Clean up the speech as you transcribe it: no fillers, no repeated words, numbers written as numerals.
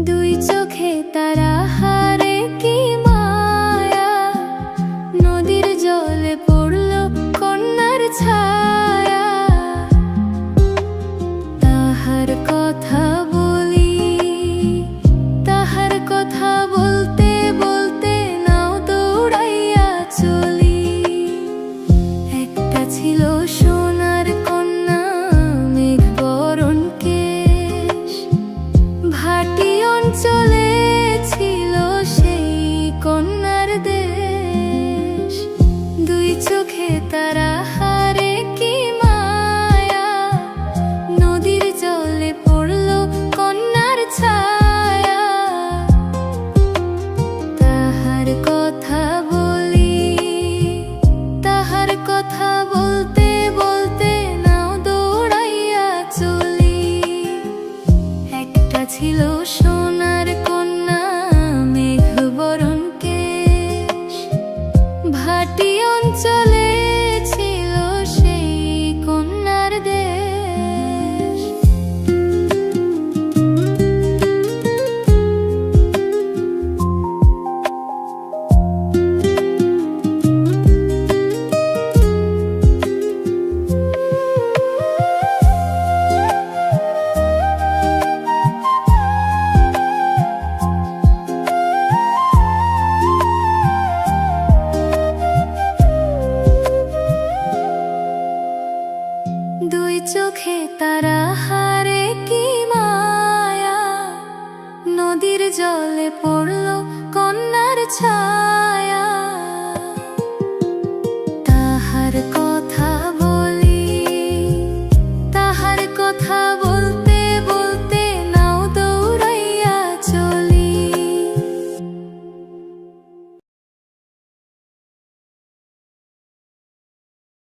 দুই চোখে তারা হারে কি মায়া, নদীর জলে পড়ল কন্যার ছায়া। তাহার কথা বলি, তাহার কথা বলতে বলতে নাও দৌড়াইয়া চলি। একটা ছিল সোনার কন্যা, মেঘ বরণ কেশ, ভাটি অঞ্চলে ছিল সেই কন্যার দেশ। দুই চোখে তারা হারে কি মায়া, নদীর জলে পড়ল কন্যার ছায়া। তাহার কথা বলি, তাহার কথা বলতে বলতে নাও দৌড়াইয়া চলি। একটা ছিল সোনার কন্যা, মেঘ বরণ কেশ, ভাটি অঞ্চলে ছিল সেই কন্যার দেশ। দুই চোখে তারা হারে কি মায়া, নদীর জলে পড়ল কন্যার ছায়া।